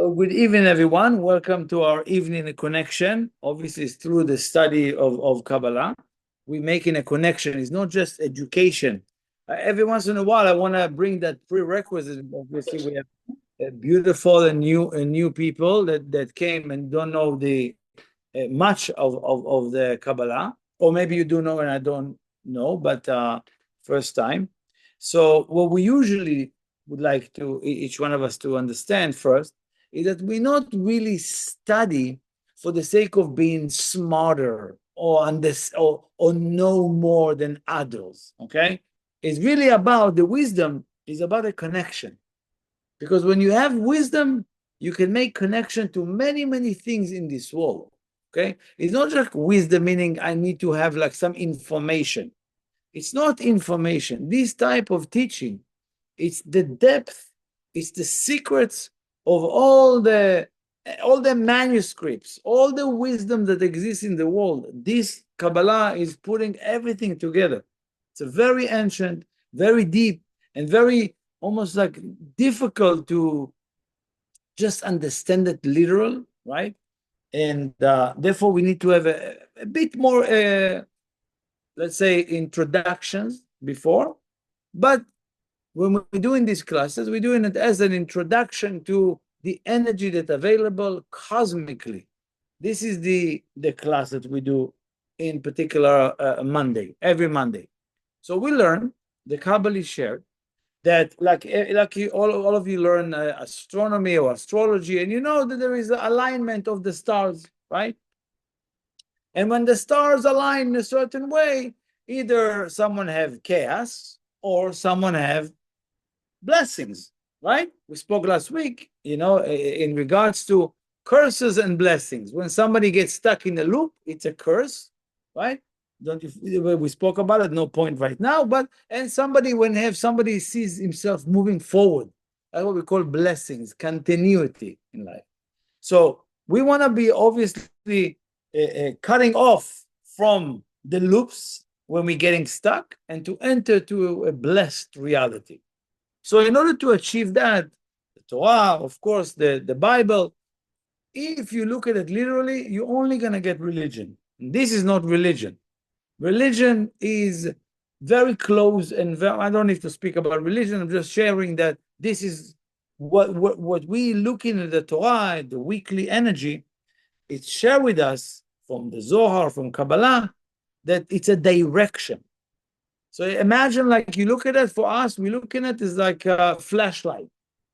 Good evening, everyone. Welcome to our evening connection. Obviously, it's through the study of Kabbalah. We're making a connection. It's not just education. Every once in a while, I want to bring that prerequisite. Obviously, we have beautiful and new people that came and don't know the much of the Kabbalah, or maybe you do know and I don't know, but first time. So what we usually would like to each one of us to understand first is that we not really study for the sake of being smarter or know more than others. Okay, it's really about the wisdom. Is about a connection, because when you have wisdom, you can make connection to many things in this world. Okay, it's not just wisdom meaning I need to have like some information. It's not information. This type of teaching, it's the depth, it's the secrets of all the manuscripts, all the wisdom that exists in the world. This Kabbalah is putting everything together. It's a very ancient, very deep, and very almost like difficult to just understand it literal, right? And therefore we need to have a bit more, let's say, introductions before. But when we're doing these classes, we're doing it as an introduction to the energy that's available cosmically. This is the class that we do in particular Monday, every Monday. So we learn, the Kabbalah shared, that like all of you learn astronomy or astrology, and you know that there is an alignment of the stars, right? And when the stars align in a certain way, either someone have chaos or someone have blessings, right? We spoke last week, in regards to curses and blessings. When somebody gets stuck in a loop, it's a curse, right? Don't you? We spoke about it. No point right now. But and somebody sees himself moving forward, that's what we call blessings, continuity in life. So we want to be obviously cutting off from the loops when we're getting stuck and to enter to a blessed reality. So in order to achieve that, the Torah, of course, the Bible, if you look at it literally, you're only going to get religion. This is not religion. Religion is very close and I don't need to speak about religion. I'm just sharing that this is what we looking at the Torah, the weekly energy, it's shared with us from the Zohar, from Kabbalah, that it's a direction. So imagine like you look at it, for us, we looking at it as like a flashlight.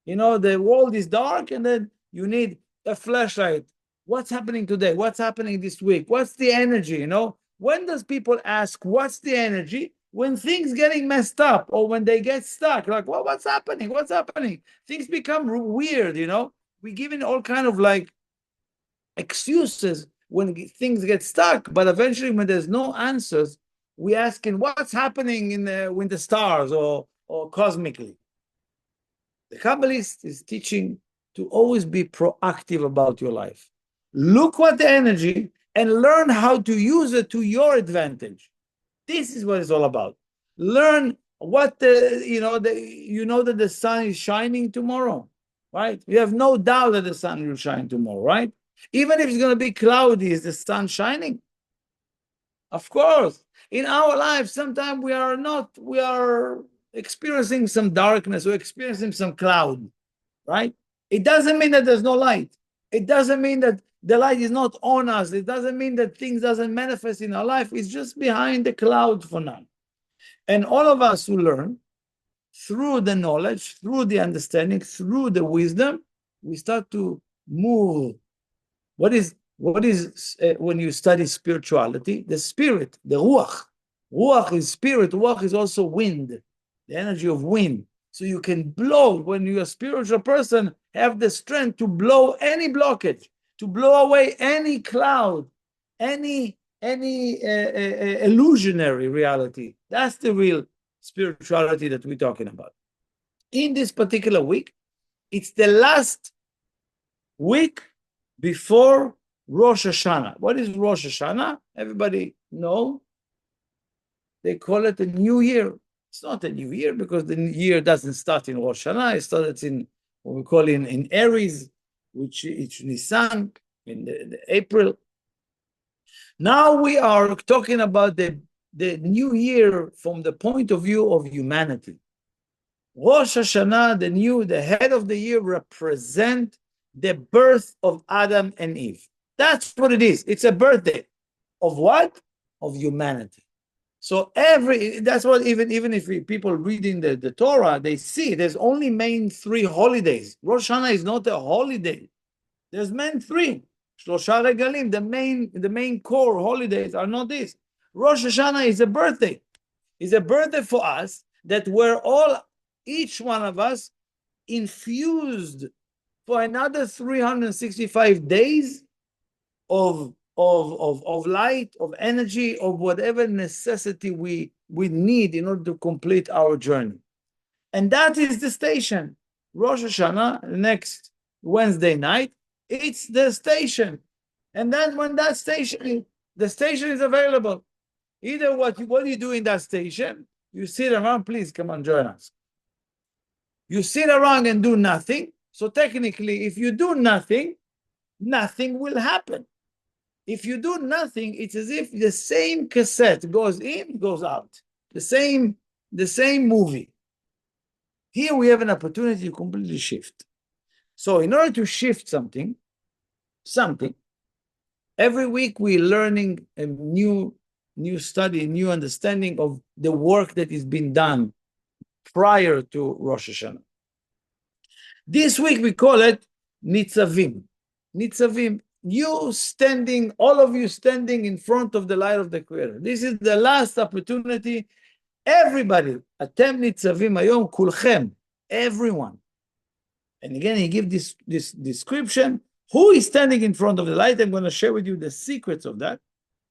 The world is dark and then you need a flashlight. What's happening today? What's happening this week? What's the energy? When does people ask, what's the energy? When things getting messed up or when they get stuck, like, well, what's happening? What's happening? Things become weird, we given all kind of like excuses when things get stuck, but eventually when there's no answers, we asking what's happening with the stars or cosmically. The Kabbalist is teaching to always be proactive about your life. Look what the energy and learn how to use it to your advantage. This is what it's all about. Learn what you know that the sun is shining tomorrow, right? You have no doubt that the sun will shine tomorrow, right? Even if it's going to be cloudy, is the sun shining? Of course. In our life, sometimes we are experiencing some darkness, we're experiencing some cloud, right? It doesn't mean that there's no light. It doesn't mean that the light is not on us. It doesn't mean that things doesn't manifest in our life. It's just behind the cloud for now. And all of us who learn through the knowledge, through the understanding, through the wisdom, we start to move. What is when you study spirituality? The spirit, the ruach. Ruach is spirit. Ruach is also wind, the energy of wind. So you can blow, when you're a spiritual person, have the strength to blow any blockage, to blow away any cloud, any illusionary reality. That's the real spirituality that we're talking about. In this particular week, it's the last week before Rosh Hashana. What is Rosh Hashana? Everybody know. They call it a new year. It's not a new year because the year doesn't start in Rosh Hashana. It starts in what we call in Aries. which is Nisan in the April. Now we are talking about the new year from the point of view of humanity. Rosh Hashana, the head of the year, represent the birth of Adam and Eve. That's what it is. It's a birthday of what? Of humanity. So that's what even if people reading the Torah, they see there's only main 3 holidays. Rosh Hashanah is not a holiday. There's main 3. Shlosha regalim, the main core holidays are not this. Rosh Hashanah is a birthday. It's a birthday for us that we're all, each one of us, infused for another 365 days of light, of energy, of whatever necessity we need in order to complete our journey. And that is the station. Rosh Hashanah, next Wednesday night, it's the station. And then when the station is available, either what do you do in that station? You sit around, please come on, join us. You sit around and do nothing. So technically, if you do nothing, nothing will happen. If you do nothing, it's as if the same cassette goes in, goes out. The same movie. Here we have an opportunity to completely shift. So in order to shift something, every week we're learning a new study, new understanding of the work that is being done prior to Rosh Hashanah. This week we call it Nitzavim. Nitzavim. All of you standing in front of the light of the Creator. This is the last opportunity. Everybody, Atem Nitzavim Hayom Kulchem, everyone. And again, he gives this description. Who is standing in front of the light? I'm going to share with you the secrets of that.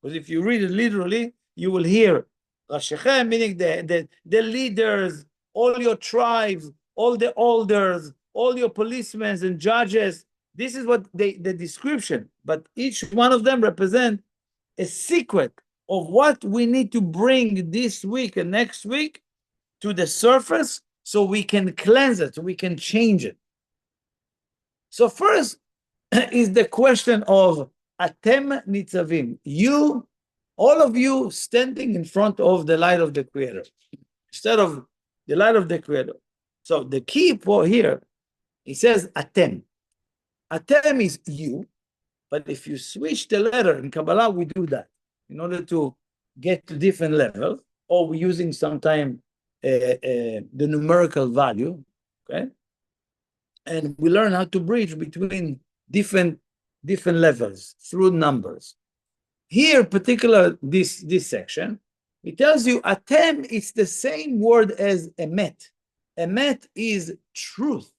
Because if you read it literally, you will hear Rashechem, meaning the leaders, all your tribes, all the elders, all your policemen and judges. This is what the description, but each one of them represent a secret of what we need to bring this week and next week to the surface so we can cleanse it, so we can change it. So first is the question of Atem Nitzavim. You, all of you standing in front of the light of the Creator, instead of the light of the Creator. So the key for here, he says Atem. Atem is you, but if you switch the letter in Kabbalah, we do that in order to get to different levels, or we're using sometimes the numerical value, okay? And we learn how to bridge between different levels through numbers. Here, particular this section, it tells you Atem, it's the same word as Emet. Emet is truth.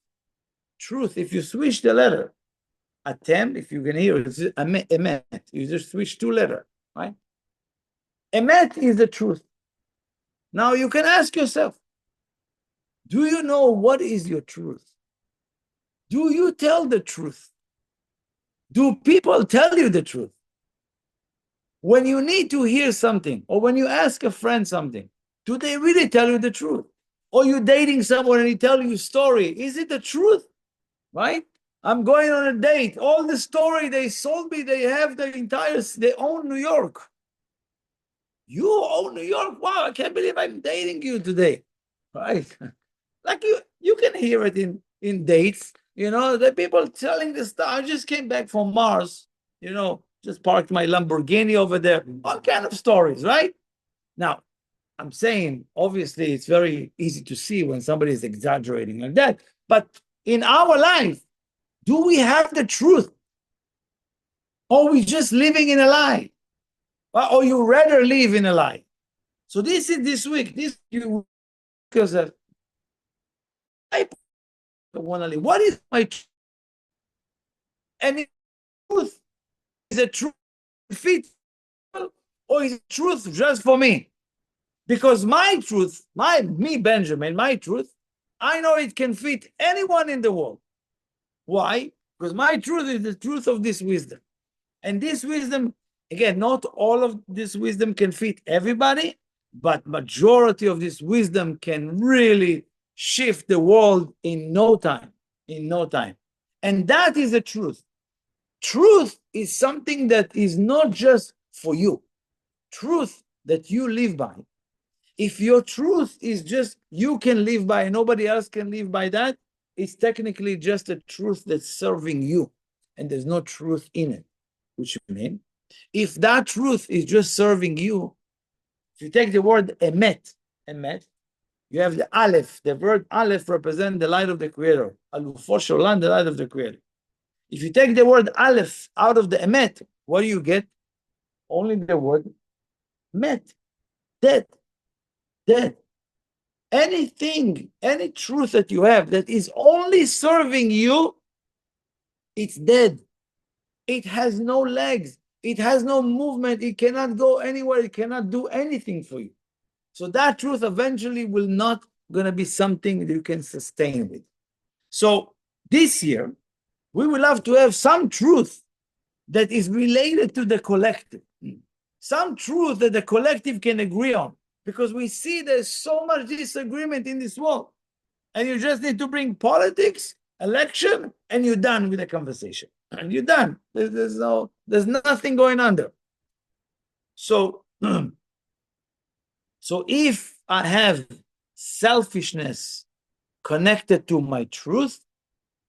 Truth. If you switch the letter, Atem, if you can hear it, it's Emet. You just switch 2 letters, right? Emet is the truth. Now you can ask yourself, do you know what is your truth? Do you tell the truth? Do people tell you the truth? When you need to hear something, or when you ask a friend something, do they really tell you the truth? Or you're dating someone and he tells you a story, is it the truth? Right? I'm going on a date. All the story they sold me, they own New York. You own New York? Wow, I can't believe I'm dating you today. Right? Like you can hear it in dates. You know, the people telling the stuff. I just came back from Mars, you know, just parked my Lamborghini over there. All kind of stories, right? Now, I'm saying, obviously, it's very easy to see when somebody is exaggerating like that. But in our life, do we have the truth? Or are we just living in a lie? Or you rather live in a lie? So this is this week. This you yourself. I want to live. What is my truth? And the truth is a truth fit, or is it truth just for me? Because my truth, me Benjamin, my truth, I know it can fit anyone in the world. Why? Because my truth is the truth of this wisdom. And this wisdom, again, not all of this wisdom can fit everybody, but majority of this wisdom can really shift the world in no time. And And that is the truth. Truth is something that is not just for you. Truth that you live by. If your truth is just you can live by and nobody else can live by that, it's technically just a truth that's serving you. And there's no truth in it. Which means, if that truth is just serving you, if you take the word emet, you have the aleph. The word aleph represents the light of the Creator. Alufo sholan, the light of the Creator. If you take the word aleph out of the emet, what do you get? Only the word met, dead. Anything, any truth that you have that is only serving you, it's dead. It has no legs. It has no movement. It cannot go anywhere. It cannot do anything for you. So that truth eventually will not going to be something that you can sustain with. So this year, we will have to have some truth that is related to the collective. Some truth that the collective can agree on. Because we see there's so much disagreement in this world. And you just need to bring politics, election, and you're done with the conversation. And you're done. There's nothing going on there. So, so if I have selfishness connected to my truth,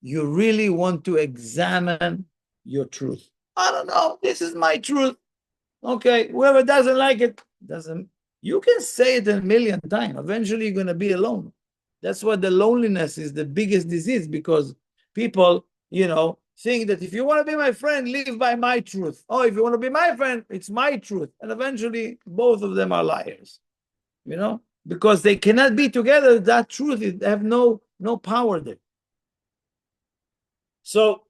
you really want to examine your truth. I don't know, this is my truth. Okay, whoever doesn't like it, doesn't. You can say it a million times. Eventually, you're going to be alone. That's why the loneliness is the biggest disease, because people, think that if you want to be my friend, live by my truth. Oh, if you want to be my friend, it's my truth. And eventually, both of them are liars, because they cannot be together. That truth is have no power there. So,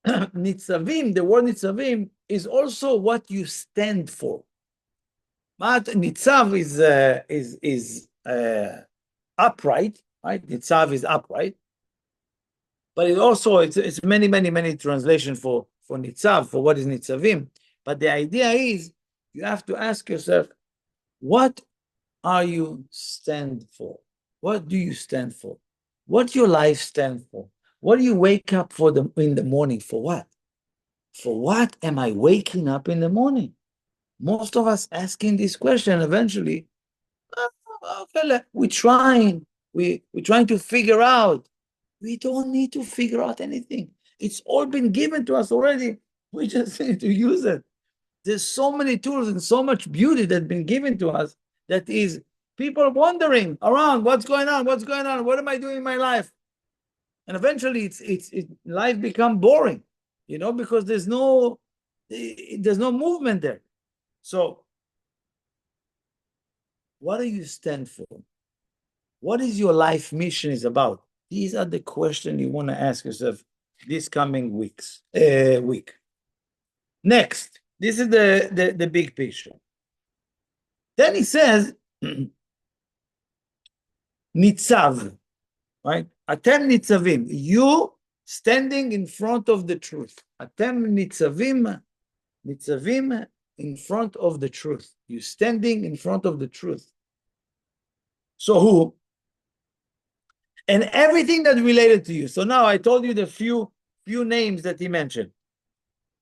nitzavim, the word nitzavim is also what you stand for. But nitzav is upright, right? Nitzav is upright, but it's many translations for nitzav, for what is nitzavim. But the idea is you have to ask yourself, what are you stand for? What do you stand for? What your life stand for? What do you wake up for in the morning? For what? For what am I waking up in the morning? Most of us asking this question eventually. Okay, we're trying to figure out. We don't need to figure out anything. It's all been given to us already. We just need to use it. There's so many tools and so much beauty that's been given to us that is people wandering around. What's going on? What's going on? What am I doing in my life? And eventually, life become boring, because there's no movement there. So, what do you stand for? What is your life mission is about? These are the questions you want to ask yourself this coming week. Next, this is the big picture. Then he says, nitzav, right? Atem nitzavim, you standing in front of the truth. Atem nitzavim in front of the truth. You standing in front of the truth. So who? And everything that related to you. So now I told you the few names that he mentioned.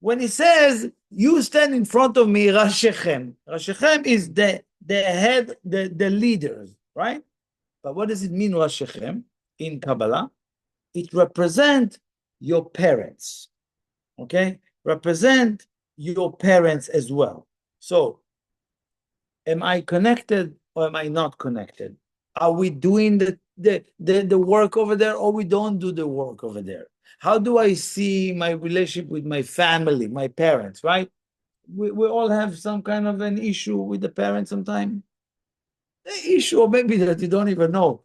When he says, you stand in front of me, Rosh Hashana is the head, the leaders, right? But what does it mean, Rosh Hashana, in Kabbalah? It represents your parents, okay? Represent your parents as well. So, am I connected or am I not connected? Are we doing the work over there, or we don't do the work over there? How do I see my relationship with my family, my parents, right? We all have some kind of an issue with the parents sometimes. The issue, or maybe that you don't even know.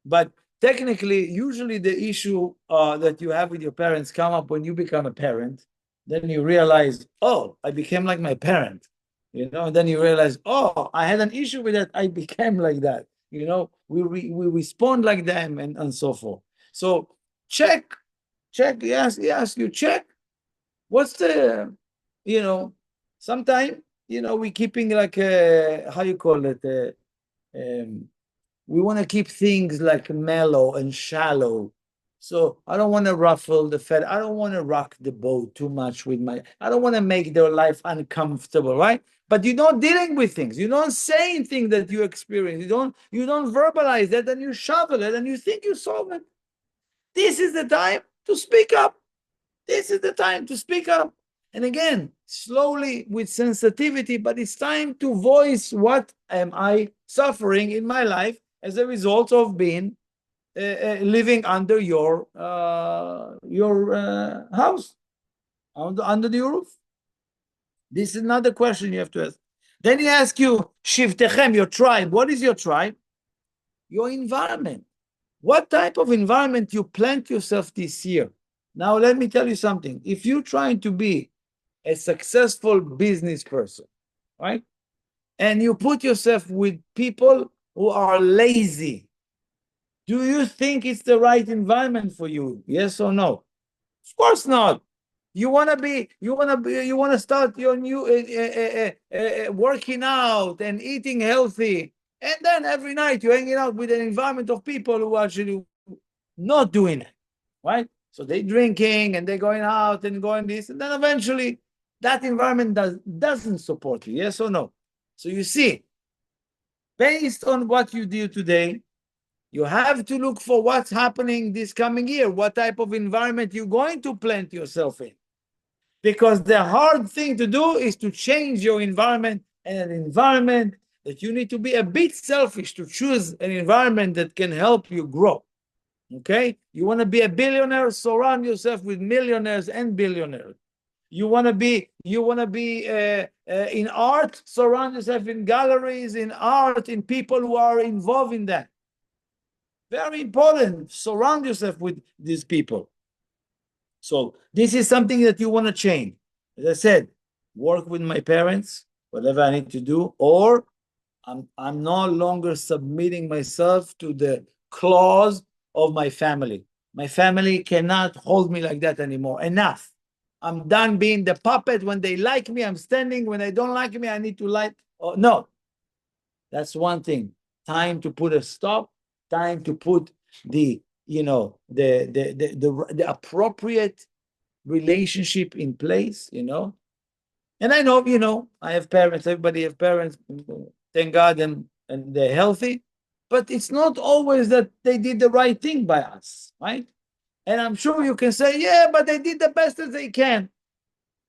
But technically, usually the issue that you have with your parents come up when you become a parent. Then you realize, oh, I became like my parent. And then you realize, oh, I had an issue with that. I became like that. We respond like them and so forth. So check. He asks you, check. What's the, sometime, we keeping like how you call it, We want to keep things like mellow and shallow. So I don't want to ruffle the feather. I don't want to rock the boat too much with I don't want to make their life uncomfortable, right? But you're not dealing with things. You're not saying things that you experience. You don't verbalize that, and you shovel it, and you think you solve it. This is the time to speak up. This is the time to speak up. And again, slowly with sensitivity, but it's time to voice what am I suffering in my life as a result of being living under your house, under the roof. This is another question you have to ask. Then he asks you, Shivtechem, your tribe. What is your tribe? Your environment. What type of environment you plant yourself this year? Now, let me tell you something. If you're trying to be a successful business person, right? And you put yourself with people who are lazy, do you think it's the right environment for you? Yes or no? Of course not. You want to start your new working out and eating healthy. And then every night you're hanging out with an environment of people who are actually not doing it, right? So they're drinking and they're going out and going this. And then eventually that environment doesn't support you. Yes or no? So you see, based on what you do today, you have to look for what's happening this coming year, what type of environment you're going to plant yourself in. Because the hard thing to do is to change your environment, and an environment that you need to be a bit selfish to choose an environment that can help you grow. Okay? You want to be a billionaire, surround yourself with millionaires and billionaires. You want to be in art, surround yourself in galleries, in art, in people who are involved in that. Very important. Surround yourself with these people. So this is something that you want to change. As I said, work with my parents, whatever I need to do, or I'm no longer submitting myself to the clause of my family. My family cannot hold me like that anymore. Enough. I'm done being the puppet. When they like me, I'm standing. When they don't like me, I need to like. Oh, no. That's one thing. Time to put a stop. Time to put the appropriate relationship in place, And I know, I have parents, everybody have parents, thank God, and they're healthy. But it's not always that they did the right thing by us, right? And I'm sure you can say, yeah, but they did the best as they can.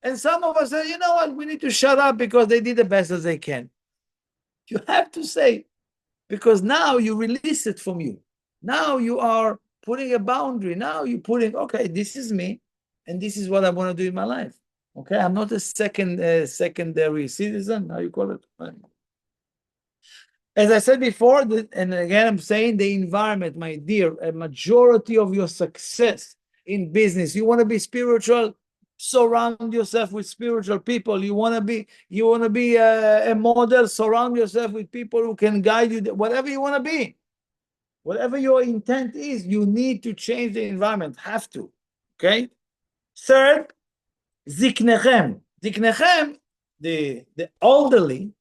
And some of us say, you know what, we need to shut up because they did the best as they can. You have to say, because now you release it from you. Now you are putting a boundary. Now you're putting, okay, this is me, and this is what I want to do in my life. Okay, I'm not a secondary citizen. How you call it? As I said before, and again I'm saying, the environment, my dear, a majority of your success in business. You want to be spiritual, surround yourself with spiritual people. You want to be a model, surround yourself with people who can guide you. Whatever you want to be, whatever your intent is, you need to change the environment. Have to. Okay. Third, ziknechem. Ziknechem, the elderly,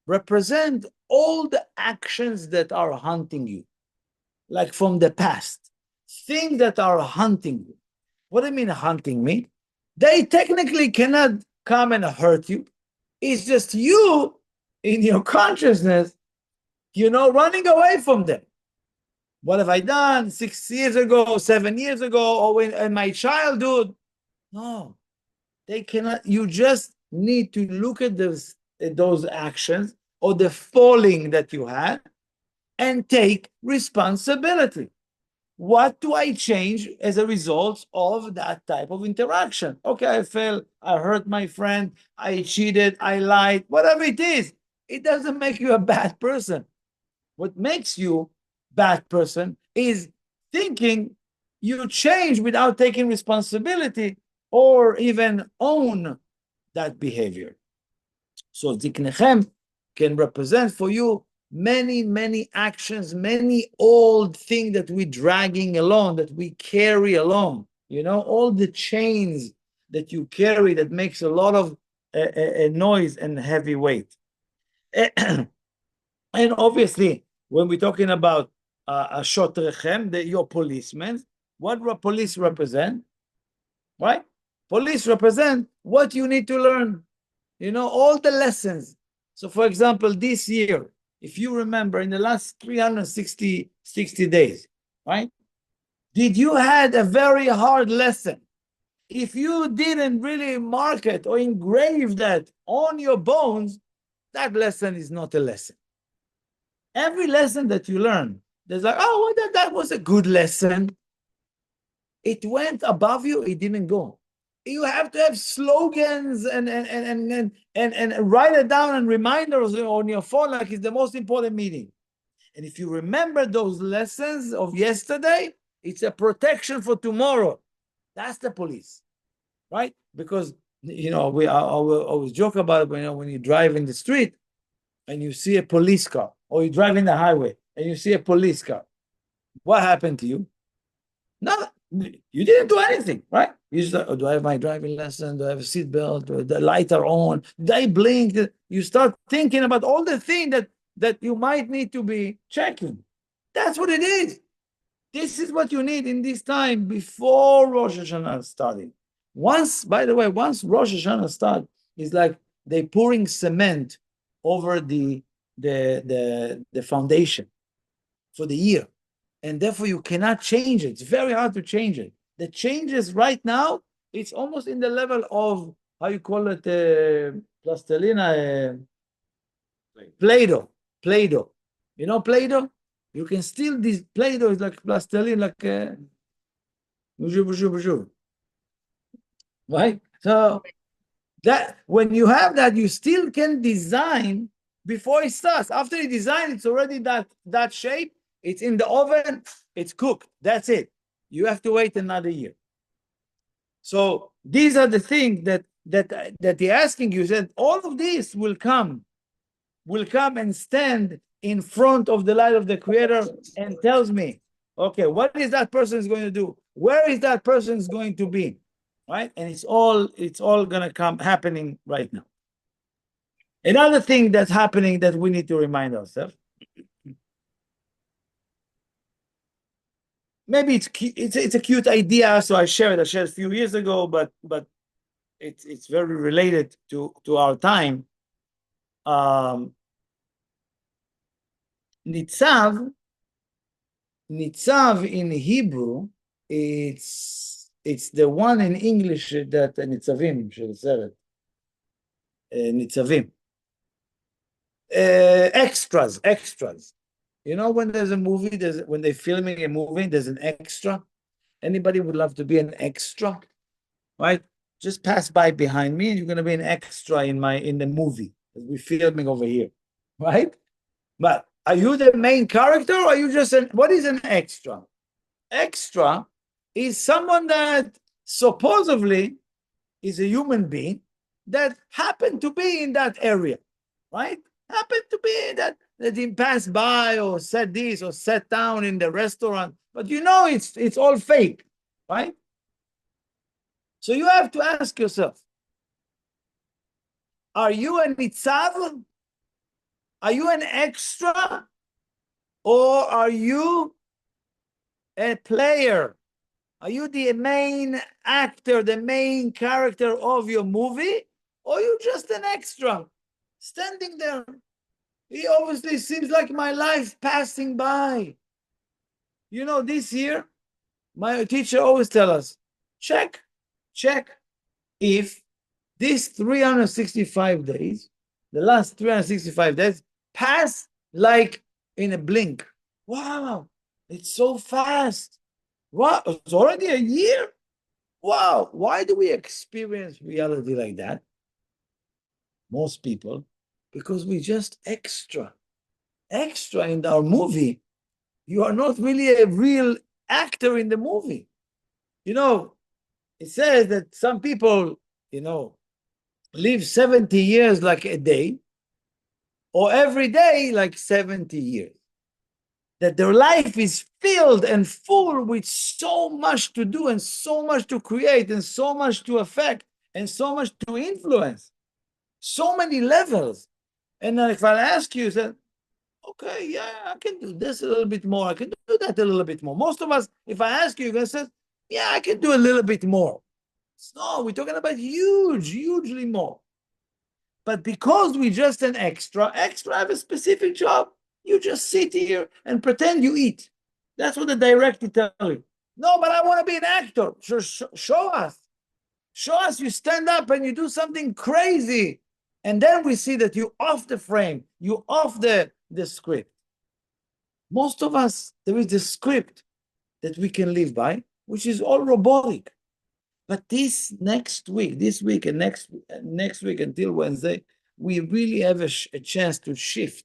represent all the actions that are hunting you, like from the past, things that are hunting you. What do you mean hunting me? They technically cannot come and hurt you. It's just you in your consciousness, running away from them. What have I done 6 years ago, 7 years ago, or in my childhood? No, they cannot. You just need to look at those actions or the falling that you had and take responsibility. What do I change as a result of that type of interaction? Okay, I fell, I hurt my friend, I cheated, I lied, whatever it is. It doesn't make you a bad person. What makes you a bad person is thinking you change without taking responsibility or even own that behavior. So Ziknechem can represent for you many, many actions, many old things that we're dragging along, that we carry along, all the chains that you carry that makes a lot of noise and heavy weight. And obviously, when we're talking about a shotrechem, your policemen, what police represent, right? Police represent what you need to learn, all the lessons. So for example, this year, if you remember, in the last 360 days, right? Did you had a very hard lesson? If you didn't really mark it or engrave that on your bones, that lesson is not a lesson. Every lesson that you learn, there's like, oh, that was a good lesson. It went above you, it didn't go. You have to have slogans and write it down and reminders on your phone like it's the most important meeting. And if you remember those lessons of yesterday, it's a protection for tomorrow. That's the police, right? Because we always joke about it, when you drive in the street and you see a police car, or you drive in the highway and you see a police car. What happened to you? No, you didn't do anything, right? You just like, do I have my driving lesson? Do I have a seatbelt? The lights are on? Did I blink? You start thinking about all the things that you might need to be checking. That's what it is. This is what you need in this time before Rosh Hashana starting. By the way, once Rosh Hashana starts, it's like they pouring cement over the foundation for the year. And therefore you cannot change it. It's very hard to change it. The changes right now, it's almost in the level of, how you call it, plastilina, Play-Doh. Play-Doh. You know Play-Doh? You can still, this Play-Doh is like plastilina, like, right? So that when you have that, you still can design before it starts. After you design, it's already that shape. It's in the oven. It's cooked. That's it. You have to wait another year. So these are the things that they're asking you. Said all of this will come and stand in front of the light of the Creator and tells me, okay, what is that person is going to do? Where is that person is going to be? Right? And it's all going to happening right now. Another thing that's happening that we need to remind ourselves. Maybe it's a cute idea, so I shared it a few years ago, but it's very related to our time. Nitzav in Hebrew, it's the one in English that Nitzavim should say it. Nitzavim. Extras. When there's a movie, when they're filming a movie, there's an extra. Anybody would love to be an extra, right? Just pass by behind me and you're going to be an extra in the movie that we're filming over here, right? But are you the main character, or are you just what is an extra? Extra is someone that supposedly is a human being that happened to be in that area, right? Happened to be that he passed by or said this or sat down in the restaurant, but it's all fake, right? So you have to ask yourself, are you a nitzav? Are you an extra? Or are you a player? Are you the main actor, the main character of your movie? Or are you just an extra standing there? It obviously seems like my life passing by. This year, my teacher always tell us, check if these 365 days, the last 365 days, pass like in a blink. Wow, it's so fast. Wow, it's already a year? Wow, why do we experience reality like that? Most people, because we just extra in our movie. You are not really a real actor in the movie. It says that some people, live 70 years like a day, or every day like 70 years. That their life is filled and full with so much to do and so much to create and so much to affect and so much to influence. So many levels. And then if I ask you, Okay, yeah, I can do this a little bit more. I can do that a little bit more. Most of us, if I ask you, you're going to say, yeah, I can do a little bit more. No, we're talking about hugely more. But because we're just an extra have a specific job. You just sit here and pretend you eat. That's what the director tell you. No, but I want to be an actor. Show us. Show us you stand up and you do something crazy. And then we see that you off the frame, you off the script. Most of us, there is a script that we can live by, which is all robotic. But this week and next week until Wednesday, we really have a chance to shift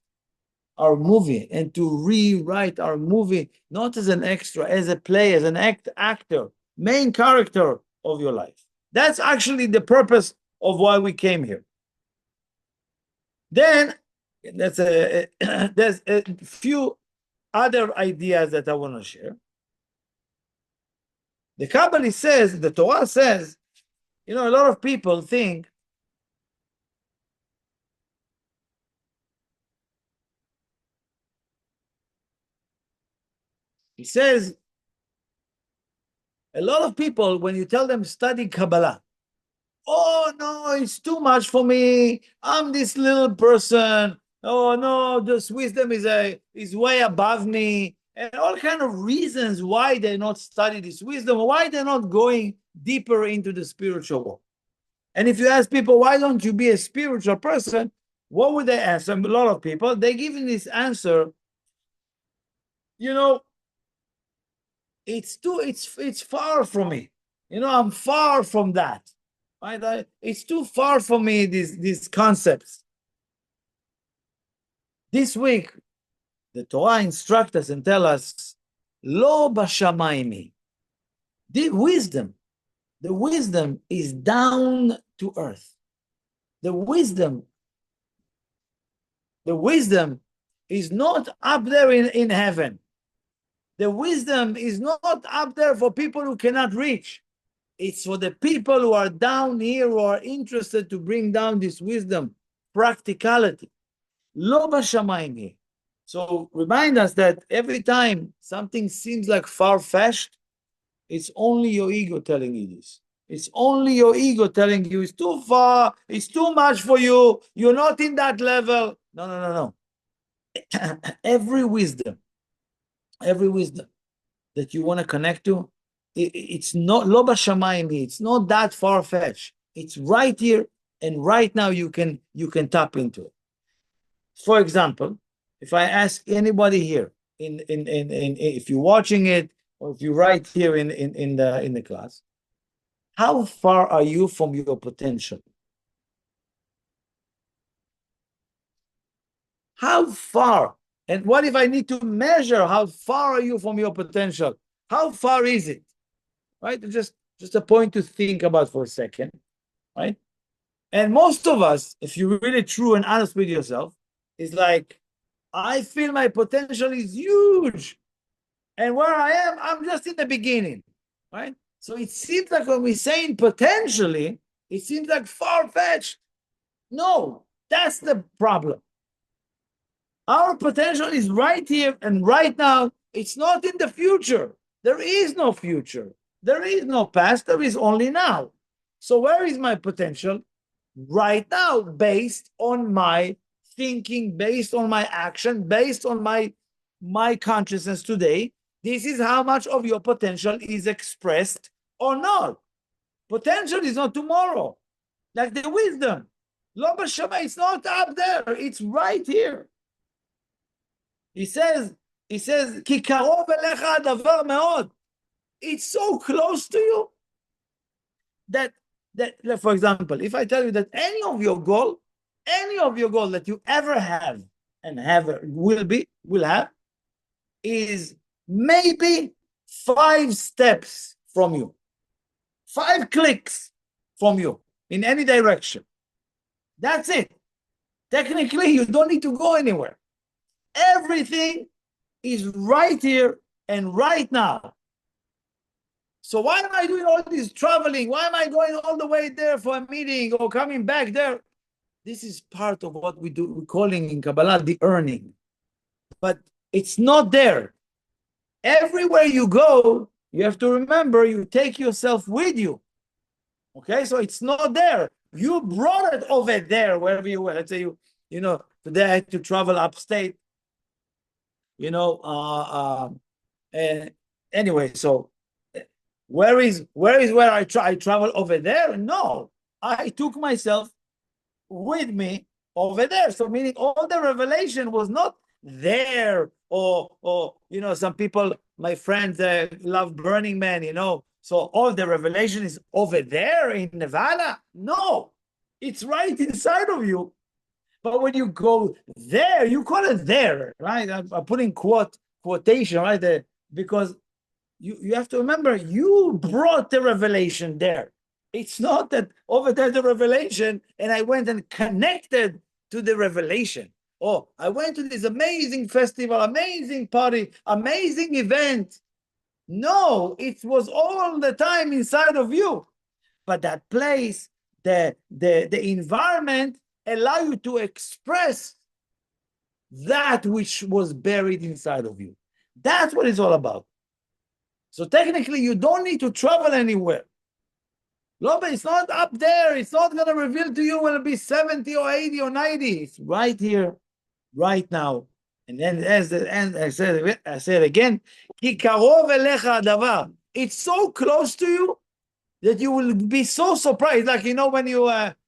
our movie and to rewrite our movie, not as an extra, as a play, as an actor, main character of your life. That's actually the purpose of why we came here. Then there's a few other ideas that I want to share. The Kabbalah says, the Torah says, a lot of people think he says, a lot of people, when you tell them study Kabbalah, oh no, it's too much for me. I'm this little person. Oh no, this wisdom is way above me. And all kind of reasons why they not study this wisdom, why they're not going deeper into the spiritual world. And if you ask people, why don't you be a spiritual person? What would they answer? A lot of people, they give this answer, it's far from me. I'm far from that. Right? It's too far from me, these concepts. This week, the Torah instructs us and tell us, Lo bashamayim. The wisdom is down to earth. The wisdom is not up there in heaven. The wisdom is not up there for people who cannot reach. It's for the people who are down here, who are interested to bring down this wisdom, practicality. Lo bashamayim. So remind us that every time something seems like far-fetched, it's only your ego telling you this. It's only your ego telling you it's too far, it's too much for you, you're not in that level. No. Every wisdom that you want to connect to, it's not lo bashamayim, it's not that far-fetched. It's right here and right now you can tap into it. For example, if I ask anybody here, if you're watching it or if you're right here in the class, how far are you from your potential? How far? And what if I need to measure how far are you from your potential? How far is it? Right? Just a point to think about for a second, right? And most of us, if you're really true and honest with yourself, is like, I feel my potential is huge. And where I am, I'm just in the beginning, right? So it seems like when we're saying potentially, it seems like far-fetched. No, that's the problem. Our potential is right here and right now. It's not in the future. There is no future. There is no past. There is only now. So where is my potential? Right now, based on my thinking, based on my action, based on my consciousness today. This is how much of your potential is expressed or not. Potential is not tomorrow. Like the wisdom. Lo b'shamayim, it's not up there. It's right here. He says, Ki karov elecha hadavar meod. It's so close to you that, for example, if I tell you that any of your goal that you ever have and will have, is maybe 5 steps from you, 5 clicks from you in any direction. That's it. Technically, you don't need to go anywhere. Everything is right here and right now. So why am I doing all this traveling? Why am I going all the way there for a meeting or coming back there? This is part of what we're calling in Kabbalah the earning. but it's not there. Everywhere you go, you have to remember you take yourself with you. Okay, so it's not there. You brought it over there, wherever you were. Let's say today I had to travel upstate. And anyway, so where is where I travel over there? No, I took myself with me over there. So meaning all the revelation was not there, or some people, my friends, love Burning Man, so all the revelation is over there in Nevada. No, it's right inside of you. But when you go there, you call it there, right? I'm putting quotation right there, because you have to remember you brought the revelation there. It's not that over there the revelation and I went and connected to the revelation. Oh, I went to this amazing festival, amazing party, amazing event. No, it was all the time inside of you. But that place, the environment allow you to express that which was buried inside of you. That's what it's all about. So technically, you don't need to travel anywhere. No, but it's not up there. It's not going to reveal to you when it'll be 70 or 80 or 90. It's right here, right now. And then as the end, I said again, it's so close to you that you will be so surprised. Like, when you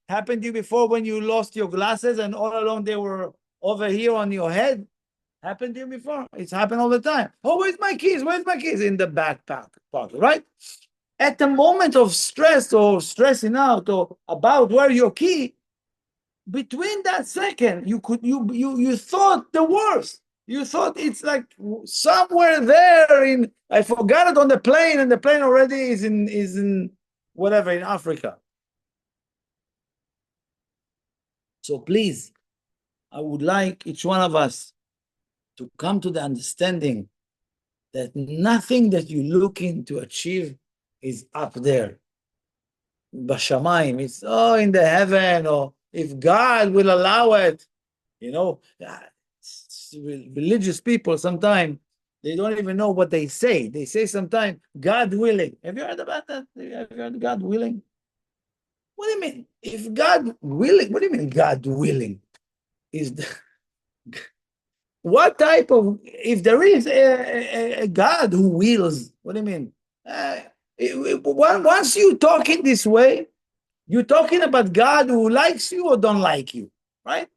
happened to you before, when you lost your glasses and all along they were over here on your head. Happened to you before? It's happened all the time. Oh, where's my keys? Where's my keys? In the backpack pocket, right? At the moment of stress or stressing out or about where your key, between that second, you thought the worst. You thought it's like somewhere there I forgot it on the plane, and the plane already is in whatever, in Africa. So please, I would like each one of us to come to the understanding that nothing that you're looking to achieve is up there. Bashamayim, it's in the heaven, or if God will allow it. Religious people sometimes they don't even know what they say. They say sometimes God willing. Have you heard about that? Have you heard God willing? What do you mean? If God willing, what do you mean God willing? What type of, if there is a God who wills, what do you mean? Once you talking this way, you're talking about God who likes you or don't like you, right?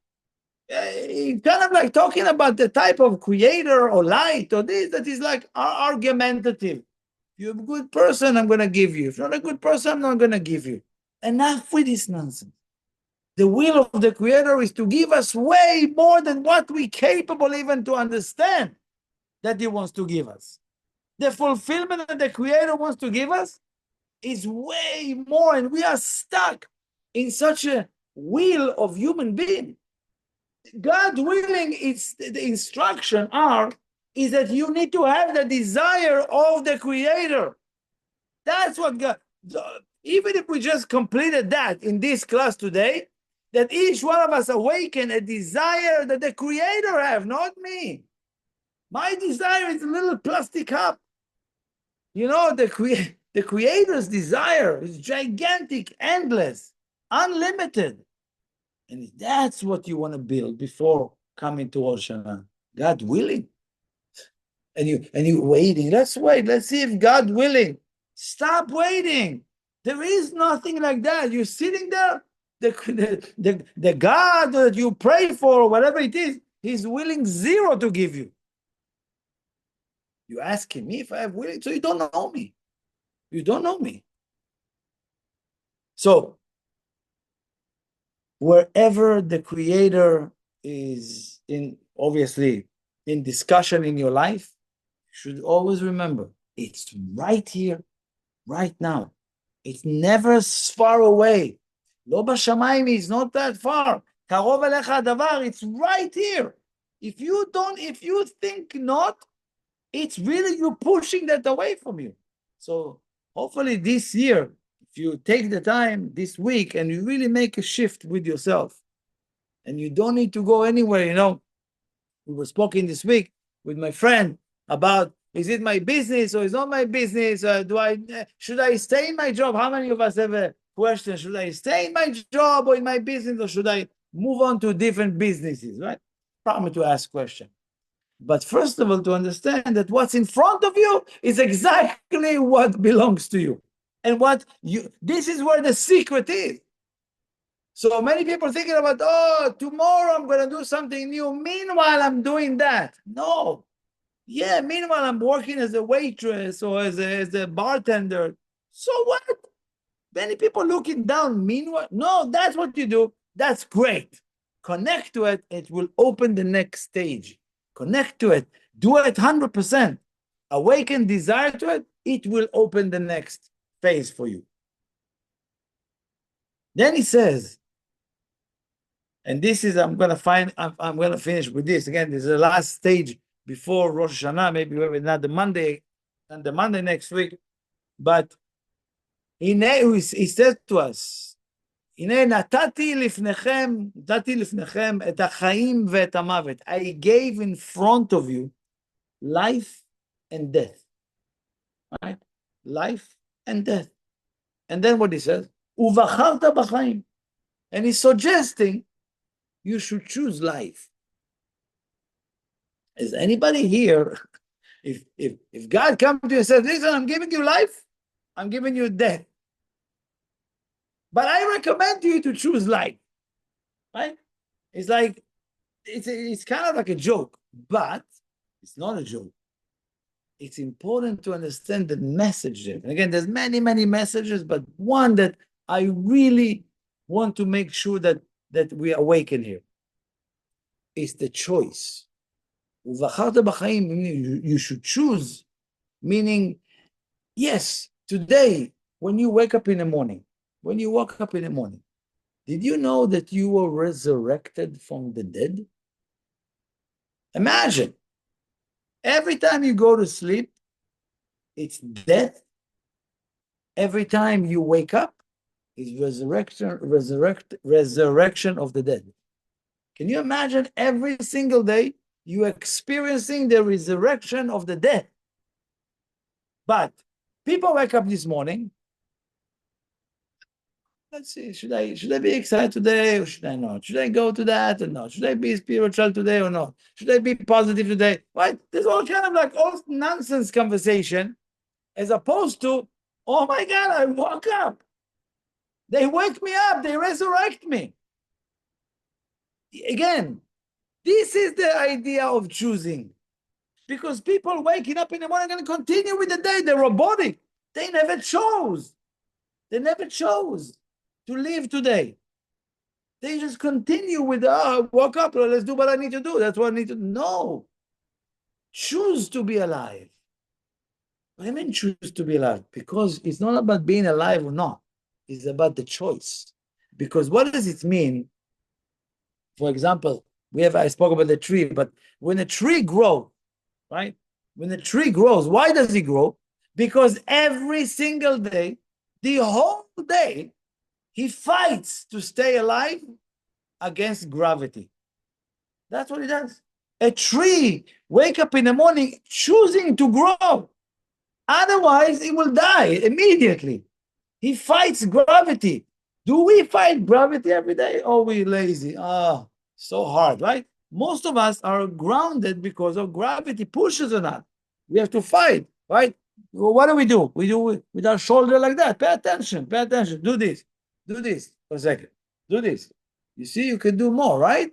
You're kind of like talking about the type of creator or light or this that is like argumentative. If you're a good person, I'm going to give you. If you're not a good person, I'm not going to give you. Enough with this nonsense. The will of the Creator is to give us way more than what we're capable even to understand that He wants to give us. The fulfillment that the Creator wants to give us is way more, and we are stuck in such a wheel of human being. God willing, it's the instruction is that you need to have the desire of the Creator. That's what God, even if we just completed that in this class today, that each one of us awaken a desire that the Creator have, not me. My desire is a little plastic cup. The Creator's desire is gigantic, endless, unlimited. And that's what you want to build before coming to Rosh Hashana. God willing. And you waiting. Let's wait. Let's see if God willing. Stop waiting. There is nothing like that. You're sitting there. The God that you pray for, whatever it is, He's willing zero to give you. You asking me if I have willing, so you don't know me. You don't know me. So wherever the Creator is obviously in discussion in your life, you should always remember it's right here, right now. It's never far away. Lo bashamayim is not that far. Karov elecha hadavar, it's right here. If you think not, it's really you pushing that away from you. So hopefully this year, if you take the time this week and you really make a shift with yourself, and you don't need to go anywhere, We were speaking this week with my friend about, is it my business or is not my business? Should I stay in my job? How many of us have a question? Should I stay in my job or in my business, or should I move on to different businesses, right? Problem to ask question. But first of all, to understand that what's in front of you is exactly what belongs to you. And this is where the secret is. So many people thinking about, oh, tomorrow I'm going to do something new. Meanwhile, I'm doing that. No. Yeah, meanwhile, I'm working as a waitress or as a bartender. So what? Many people looking down. Meanwhile, no, that's what you do. That's great. Connect to it. It will open the next stage. Connect to it. Do it 100%. Awaken desire to it. It will open the next phase for you. Then he says, and this is, I'm going to finish with this. Again, this is the last stage before Rosh Hashana. Maybe we have another Monday, and the Monday next week. But he says to us, הנה נתתי לפניכם את החיים ואת המוות. I gave in front of you life and death. Right? Life and death. And then what he says, ובחרת בחיים. And he's suggesting you should choose life. Is anybody here, if God comes to you and says, listen, I'm giving you life, I'm giving you death, but I recommend you to choose life, right? It's like, it's kind of like a joke, but it's not a joke. It's important to understand the message there. And again, there's many, many messages, but one that I really want to make sure that we awaken here is the choice. You should choose, meaning, yes, today, when you wake up in the morning, did you know that you were resurrected from the dead? Imagine, every time you go to sleep, it's death. Every time you wake up, it's resurrection of the dead. Can you imagine every single day you experiencing the resurrection of the dead? But people wake up this morning. Let's see, should I be excited today or should I not? Should I go to that or not? Should I be spiritual today or not? Should I be positive today? Right? There's all kind of like all nonsense conversation, as opposed to, oh my God, I woke up. They wake me up. They resurrect me. Again, this is the idea of choosing. Because people waking up in the morning are going to continue with the day. They're robotic. They never chose. They never chose to live today. They just continue with, woke up, let's do what I need to do. That's what I need to do. No. Choose to be alive. What do you mean choose to be alive? Because it's not about being alive or not. It's about the choice. Because what does it mean? For example, I spoke about the tree, but when a tree grows, right? When a tree grows, why does it grow? Because every single day, the whole day, he fights to stay alive against gravity. That's what he does. A tree wake up in the morning choosing to grow. Otherwise, it will die immediately. He fights gravity. Do we fight gravity every day? Or we lazy? So hard, right? Most of us are grounded because of gravity pushes on us. We have to fight, right? Well, what do? We do with our shoulder like that. Pay attention, do this for a second, do this. You see, you can do more, right?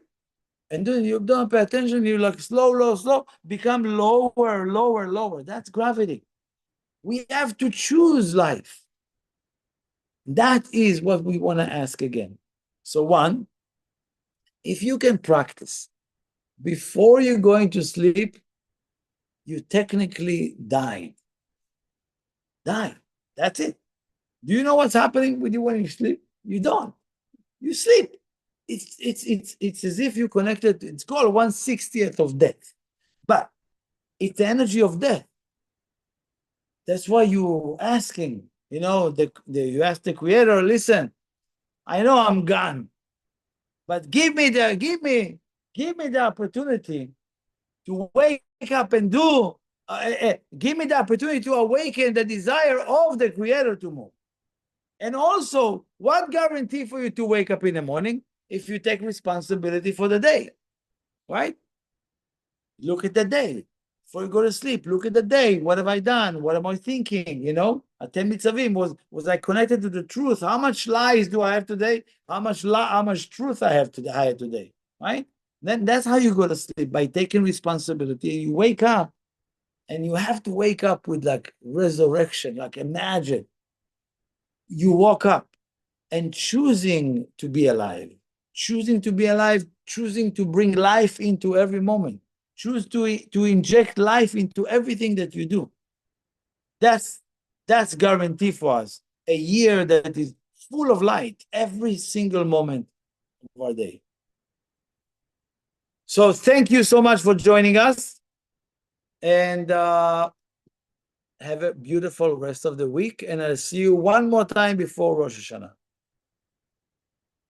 And then you don't pay attention, you like slow, become lower. That's gravity. We have to choose life. That is what we want to ask again. So one, if you can practice before you're going to sleep, you technically died. That's it. Do you know what's happening with you when you sleep? You don't. You sleep. It's as if you connected. It's called 1/60th of death, but it's the energy of death. That's why you're asking. You know, you ask the Creator, listen, I know I'm gone, but give me the opportunity to wake up and do, give me the opportunity to awaken the desire of the Creator to move. And also, what guarantee for you to wake up in the morning? If you take responsibility for the day, right? Look at the day. Before you go to sleep, look at the day. What have I done? What am I thinking? You know, Atem Mitzavim, was I connected to the truth? How much lies do I have today? How much truth I have today, right? Then that's how you go to sleep, by taking responsibility. You wake up, and you have to wake up with like resurrection. Like, imagine you woke up and choosing to be alive, choosing to bring life into every moment, choose to inject life into everything that you do. That's guarantee for us a year that is full of light every single moment of our day. So thank you so much for joining us, and have a beautiful rest of the week. And I'll see you one more time before Rosh Hashana.